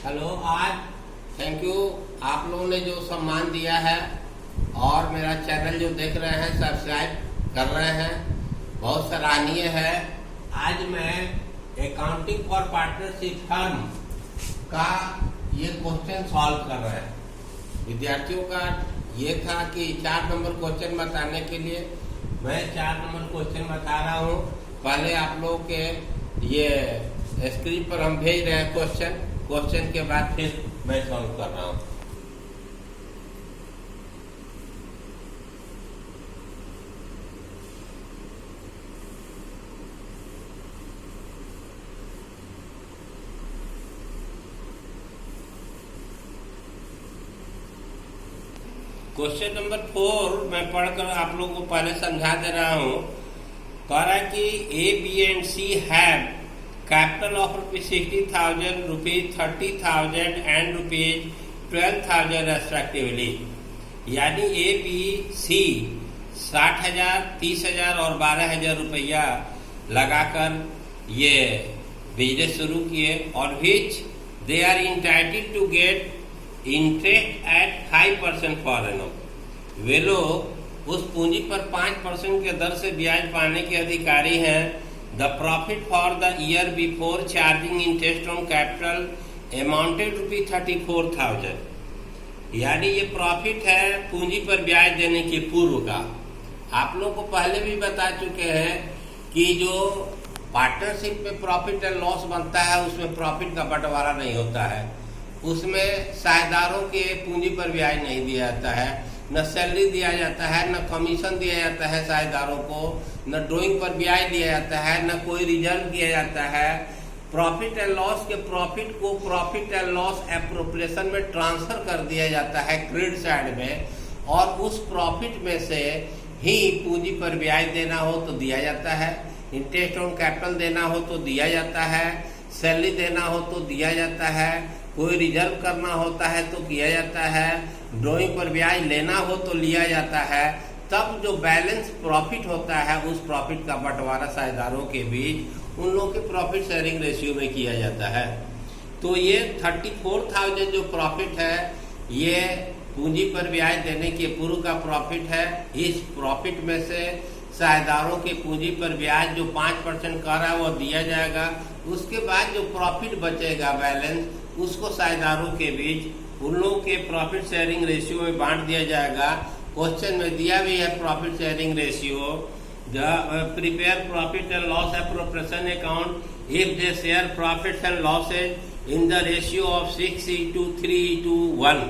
Hello. आज thank you आप लोगों ने जो सम्मान दिया है और मेरा चैनल जो देख रहे हैं, सब्सक्राइब कर रहे हैं, बहुत सराहनीय है। आज मैं अकाउंटिंग फॉर पार्टनरशिप फर्म का ये क्वेश्चन सॉल्व कर रहे हैं। विद्यार्थियों का ये था कि 4 नंबर क्वेश्चन बताने के लिए मैं 4 नंबर क्वेश्चन बता रहा हूँ। पहले आप लोगों के ये स्क्रीन पर हम भेज रहे हैं क्वेश्चन के बाद फिर मैं सॉल्व कर रहा हूँ। क्वेश्चन नंबर 4 मैं पढ़कर आप लोगों को पहले समझा दे रहा हूँ। कह रहा है कि A, B and C have capital of ₹60,000, ₹30,000 and ₹12,000 respectively. यानी ए, बी, सी 60,000, 30,000 और 12,000 रुपया लगाकर ये बिजनेस शुरू किए और which they are entitled to get interest at 5% per annum. वे लोग उस पूंजी पर 5% के दर से ब्याज पाने के अधिकारी हैं। The profit for the year before charging interest on capital amounted ₹34,000। यानी ये प्रॉफिट है पूंजी पर ब्याज देने के पूर्व का। आप लोग को पहले भी बता चुके हैं कि जो पार्टनरशिप में प्रॉफिट एंड लॉस बनता है उसमें प्रॉफिट का बंटवारा नहीं होता है। उसमें साझेदारों के पूंजी पर ब्याज नहीं दिया जाता है, न सैलरी दिया जाता है, न कमीशन दिया जाता है साझेदारों को, न ड्राइंग पर ब्याज दिया जाता है, न कोई रिजर्व दिया जाता है। प्रॉफिट एंड लॉस के प्रॉफिट को प्रॉफिट एंड लॉस एप्रोप्रिएशन में ट्रांसफर कर दिया जाता है क्रेडिट साइड में, और उस प्रॉफिट में से ही पूंजी पर ब्याज देना हो तो दिया जाता है, इंटरेस्ट ऑन कैपिटल देना हो तो दिया जाता है, सैलरी देना हो तो दिया जाता है, कोई रिजर्व करना होता है तो किया जाता है, ड्राइंग पर ब्याज लेना हो तो लिया जाता है। तब जो बैलेंस प्रॉफिट होता है उस प्रॉफिट का बंटवारा साझेदारों के बीच उन लोगों के प्रॉफिट शेयरिंग रेशियो में किया जाता है। तो ये 34,000 जो प्रॉफिट है ये पूंजी पर ब्याज देने के पूर्व का प्रॉफिट है। इस प्रॉफिट में से साझेदारों के पूंजी पर ब्याज जो 5% कर रहा है वो दिया जाएगा। उसके बाद जो प्रॉफिट बचेगा बैलेंस उसको साझेदारों के बीच उन लोगों के प्रॉफिट शेयरिंग रेशियो में बांट दिया जाएगा। क्वेश्चन में दिया भी है profit sharing ratio. Prepare profit and loss appropriation account if they share profits and losses in the ratio of 6:3:1।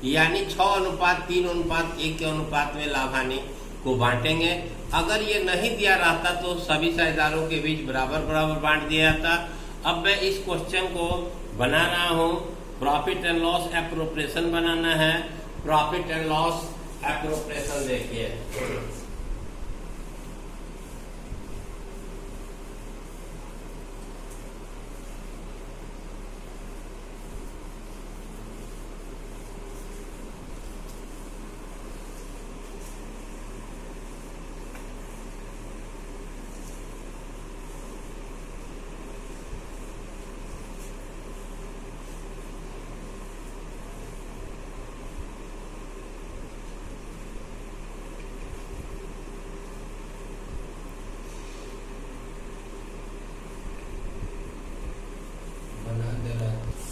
यानी 6:3:1 के अनुपात में लाभानी को बांटेंगे। अगर ये नहीं दिया रहता तो सभी साझेदारों के बीच बराबर बराबर बांट दिया जाता। अब मैं इस क्वेश्चन को बना रहा हूँ। प्रॉफिट एंड लॉस एप्रोप्रिएशन बनाना है। प्रॉफिट एंड लॉस एप्रोप्रिएशन देखिए।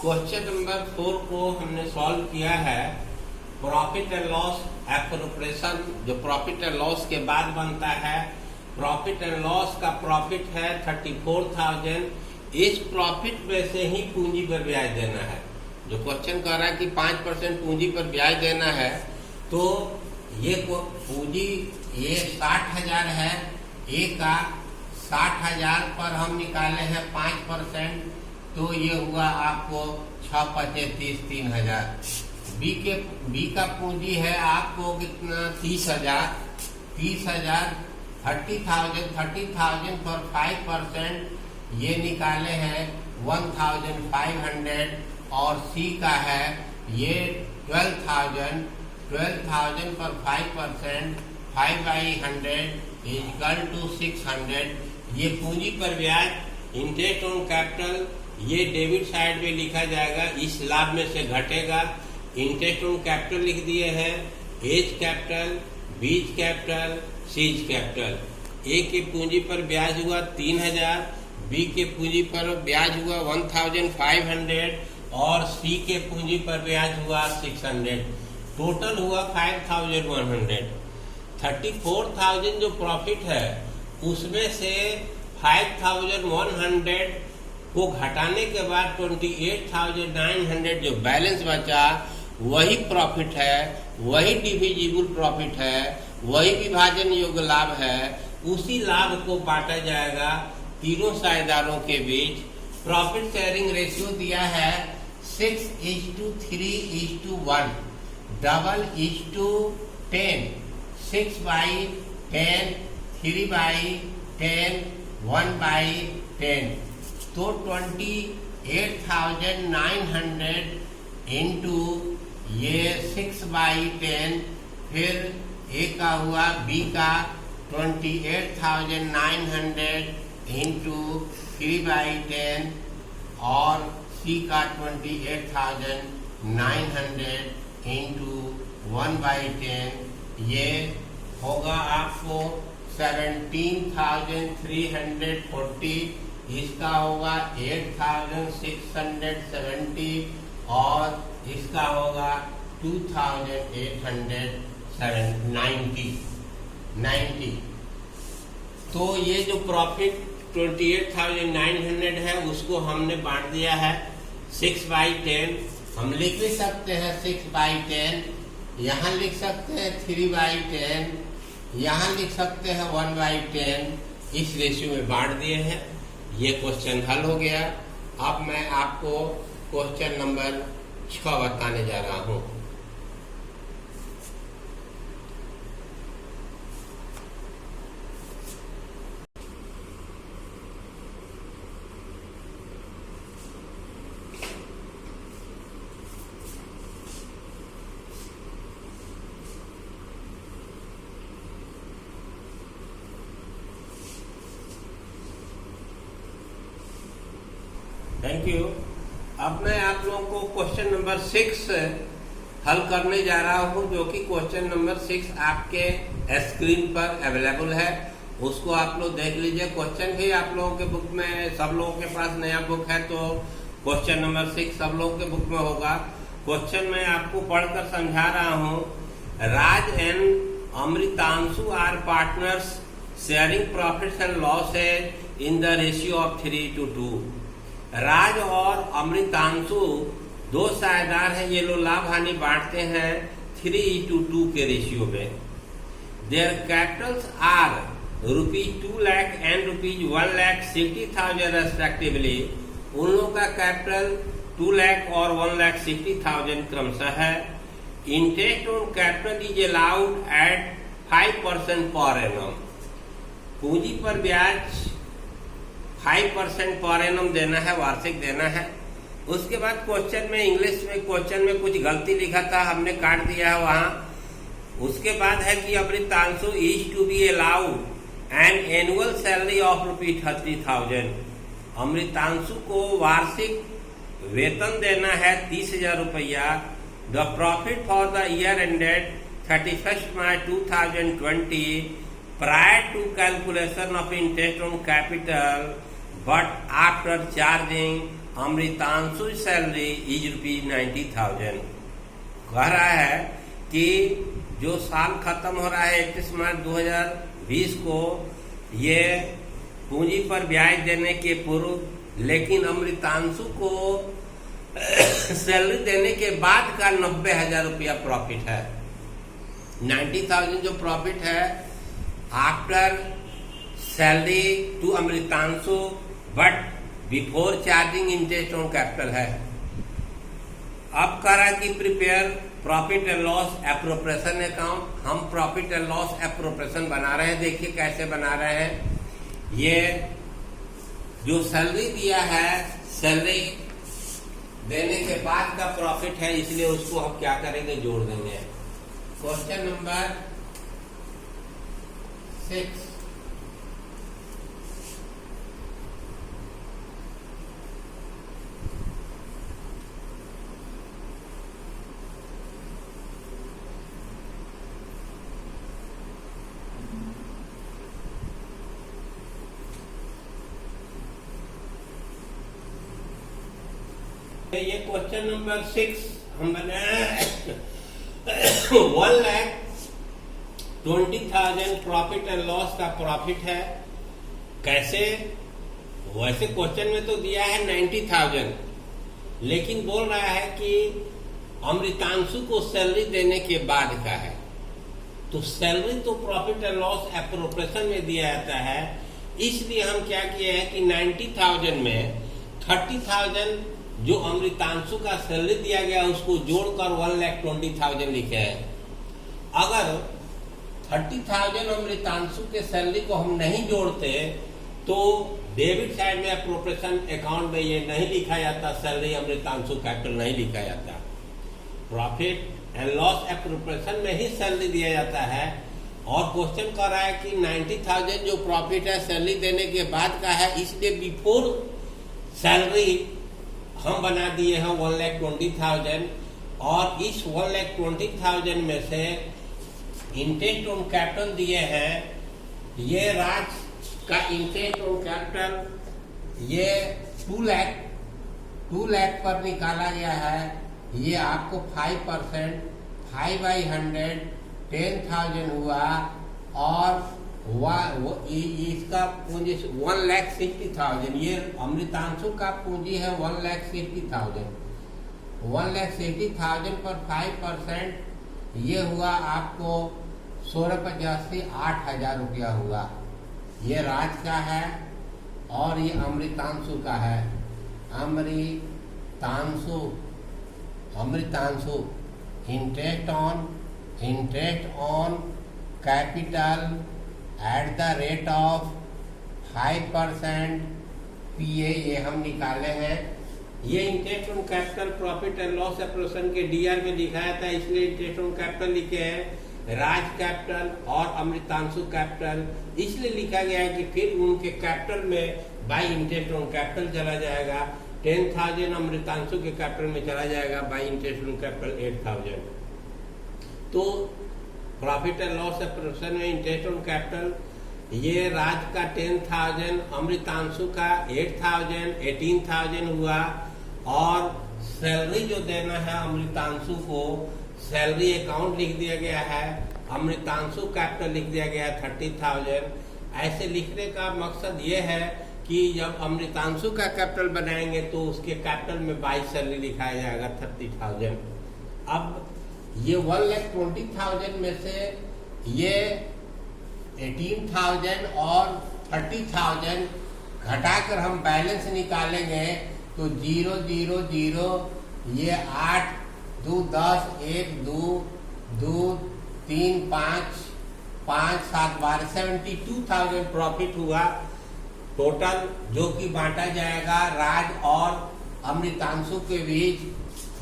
क्वेश्चन नंबर 4 को हमने सॉल्व किया है। प्रॉफिट एंड लॉस एप्रोप्रिएशन जो प्रॉफिट एंड लॉस के बाद बनता है। प्रॉफिट एंड लॉस का प्रॉफिट है 34,000। इस प्रॉफिट में से ही पूंजी पर ब्याज देना है। जो क्वेश्चन कह रहा है कि 5% पूंजी पर ब्याज देना है, तो ये पूंजी ये 60,000 है। ए का 60,000 पर हम निकाले हैं 5%, तो ये हुआ आपको 6×5 = 3,000। बी का पूंजी है आपको कितना 30,000। 30,000 पर 5% ये निकाले हैं 1,500। और सी का है ये 12,000 पर 5% 5/100 = 600। ये पूंजी पर ब्याज इंटरेस्ट ऑन कैपिटल ये डेबिट साइड में लिखा जाएगा, इस लाभ में से घटेगा। इंटरेस्ट ऑन कैपिटल लिख दिए हैं, A's capital, B's capital, C's capital. A की पूंजी पर ब्याज हुआ 3000, बी के पूंजी पर ब्याज हुआ 1500 और सी के पूंजी पर ब्याज हुआ 600। टोटल हुआ 5100। 34,000 जो प्रॉफिट है उसमें से 5100 को घटाने के बाद 28,900 जो बैलेंस बचा वही प्रॉफिट है, वही डिविजिबल प्रॉफिट है, वही विभाजन योग्य लाभ है। उसी लाभ को बांटा जाएगा तीनों साझेदारों के बीच। प्रॉफिट शेयरिंग रेशियो दिया है 6:3:1, डबल 10, 6/10, 3/10, 1/10। तो 28,900 इंटू ये 6/10, फिर ए का हुआ, बी का 28,900 इंटू 3/10 और सी का 28,900 इंटू 1/10। ये होगा आपको 17,340। इसका होगा 8,670 और इसका होगा 2,890। तो ये जो प्रॉफिट 28,900 है उसको हमने बांट दिया है 6/10। हम लिख भी सकते हैं 6/10, यहाँ लिख सकते हैं 3/10, यहाँ लिख सकते हैं 1/10। इस रेशियो में बांट दिए हैं। ये क्वेश्चन हल हो गया। अब मैं आपको क्वेश्चन नंबर 6 बताने जा रहा हूँ। Thank you. अब मैं आप लोगों को क्वेश्चन नंबर 6 हल करने जा रहा हूं, जो कि क्वेश्चन नंबर 6 आपके स्क्रीन पर अवेलेबल है। उसको आप लोग देख लीजिए। क्वेश्चन भी आप लोगों के बुक में, सब लोगों के पास नया बुक है तो क्वेश्चन नंबर 6 सब लोगों के बुक में होगा। क्वेश्चन मैं आपको पढ़कर समझा रहा हूँ। Raj and Amritanshu are partners sharing profits and losses in the ratio of 3:2। Raj और अमृतांशु दो साझेदार हैं। ये लोग लाभ हानि बांटते हैं 3:2 के रेशियो में। Their capitals are ₹2 lakh and ₹1,60,000 respectively. उन लोगों का कैपिटल 2 लाख और 1,60,000 क्रमशः है। Interest on capital is allowed at 5% per annum. पूंजी पर ब्याज 5% पर एनम देना है, वार्षिक देना है। उसके बाद क्वेश्चन में इंग्लिश में क्वेश्चन में कुछ गलती लिखा था, हमने काट दिया है वहां। उसके बाद है कि Amritanshu is to be allowed an annual salary of ₹30,000। Amritanshu को वार्षिक वेतन देना है 30,000 रुपया। The profit for the year ended 31 March 2020 prior to calculation of interest on capital but after charging Amritanshu salary is ₹90,000। कह रहा है कि जो साल खत्म हो रहा है 31 मार्च 2020 को, ये पूंजी पर ब्याज देने के पूर्व, लेकिन अमृतांशु को सैलरी देने के बाद का 90,000 रुपया प्रॉफिट है। 90,000 जो प्रॉफिट है after salary to Amritanshu but before charging interest on capital है। अब करा कि prepare profit and loss appropriation account. हम प्रॉफिट एंड लॉस एप्रोप्रिएशन बना रहे हैं। देखिए कैसे बना रहे हैं। ये जो सैलरी दिया है, सैलरी देने के बाद का प्रॉफिट है, इसलिए उसको हम क्या करेंगे, जोड़ देंगे। Question number 6। ये क्वेश्चन नंबर 6 हम बनाए 1,20,000 प्रॉफिट एंड लॉस का प्रॉफिट है। कैसे? वैसे क्वेश्चन में तो दिया है 90,000, लेकिन बोल रहा है कि अमृतांशु को सैलरी देने के बाद का है। तो सैलरी तो प्रॉफिट एंड लॉस एप्रोप्रिएशन में दिया जाता है, इसलिए हम क्या किए हैं कि 90,000 में 30,000 जो अमृतांशु का सैलरी दिया गया उसको जोड़कर 1,20,000 लिखे हैं। अगर 30,000 अमृतांशु के सैलरी को हम नहीं जोड़ते तो डेबिट साइड में एप्रोप्रिएशन अकाउंट में ये नहीं लिखा जाता, सैलरी अमृतांशु कैपिटल नहीं लिखा जाता। प्रॉफिट एंड लॉस एप्रोप्रिएशन में ही सैलरी दिया जाता है। और क्वेश्चन कर रहा है कि 90,000 जो प्रॉफिट है सैलरी देने के बाद का है, इसलिए बिफोर सैलरी हम बना दिए हैं 1,20,000 और इस 1,20,000 में से इंटरेस्ट ऑन कैपिटल दिए हैं। ये राज का इंटरेस्ट ऑन कैपिटल ये 2 लाख पर निकाला गया है। ये आपको 5% 5/100 10,000 हुआ और इसका पूंजी 1,60,000। ये अमृतांशु का पूंजी है 1,60,000। 1,60,000 पर 5% ये हुआ आपको 16,85 8,000 रुपया हुआ। ये राज का है और ये अमृतांशु का है। Amritanshu interest on capital at the rate of 5% PA ये हम निकाले हैं। ये interest on capital profit and loss appropriation के DR में दिखाया था, इसलिए इंटरेस्ट ऑन कैपिटल लिखे हैं। राज कैपिटल और अमृतांशु कैपिटल इसलिए लिखा गया है कि फिर उनके कैपिटल में बाय इंटरेस्ट ऑन कैपिटल चला जाएगा। 10,000 अमृतांशु के कैपिटल में चला जाएगा, बाय इंटरेस्ट ऑन कैपिटल 8,000। तो प्रॉफिट एंड लॉस एप्रोप्रिएशन में इंटरेस्ट ऑन कैपिटल ये राज का 10,000 अमृतांशु का 8,000 18,000 हुआ। और सैलरी जो देना है अमृतांशु को सैलरी अकाउंट लिख दिया गया है, अमृतांशु कैपिटल लिख दिया गया है 30,000। ऐसे लिखने का मकसद ये है कि जब अमृतांशु का कैपिटल बनाएंगे तो उसके कैपिटल में 22 सैलरी लिखाया जाएगा 30,000। अब ये 1,20,000 में से ये 18,000 और 30,000 घटाकर हम बैलेंस निकालेंगे तो 0 0 0 ये 8 2 10 1 2 2 3 5 5 7 12 72,000 प्रॉफिट हुआ टोटल, जो कि बांटा जाएगा राज और अमृतांशु के बीच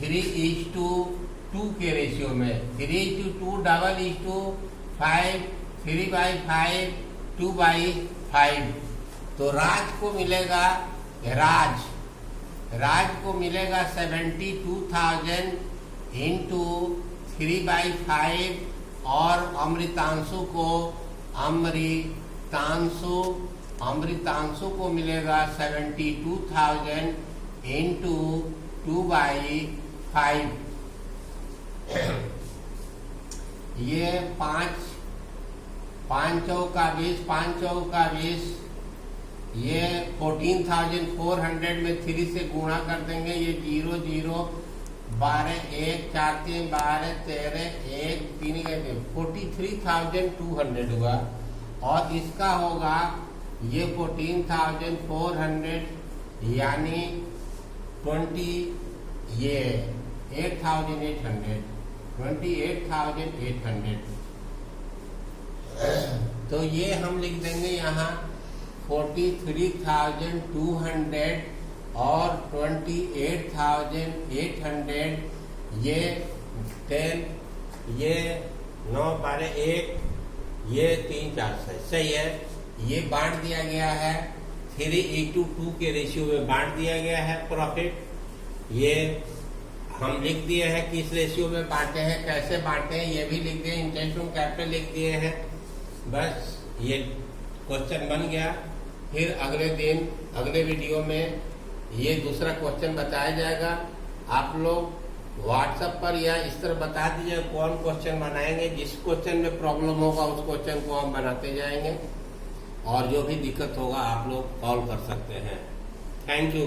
3:2 के रेशियो में। 3:2 डबल 5 3/5 2/5। तो राज को मिलेगा 72,000 इंटू 3/5 और अमृतांशु को मिलेगा 72,000 इंटू 2/5। ये 5 चौका 20 5 चौका 20 ये 14,400 में 3 से गुणा कर देंगे। ये 0 0 12 1 4 3 12 13 1 3 43,200 हुआ। और इसका होगा ये 14,400 यानी 28,800 तो ये हम लिख देंगे यहाँ 43,200 और 28,800 ये 10 ये 9 12 1 ये 3 4 सही है। ये बांट दिया गया है 3:2 के रेशियो में बांट दिया गया है प्रॉफिट। ये हम लिख दिए हैं किस रेशियो में बांटे हैं, कैसे बांटे हैं ये भी लिख दिए, इंटरेस्ट ऑन कैपिटल लिख दिए हैं। बस ये क्वेश्चन बन गया। फिर अगले वीडियो में ये दूसरा क्वेश्चन बताया जाएगा। आप लोग व्हाट्सएप पर या इस तरह बता दीजिए कौन क्वेश्चन बनाएंगे। जिस क्वेश्चन में प्रॉब्लम होगा उस क्वेश्चन को हम बनाते जाएंगे, और जो भी दिक्कत होगा आप लोग कॉल कर सकते हैं। Thank you.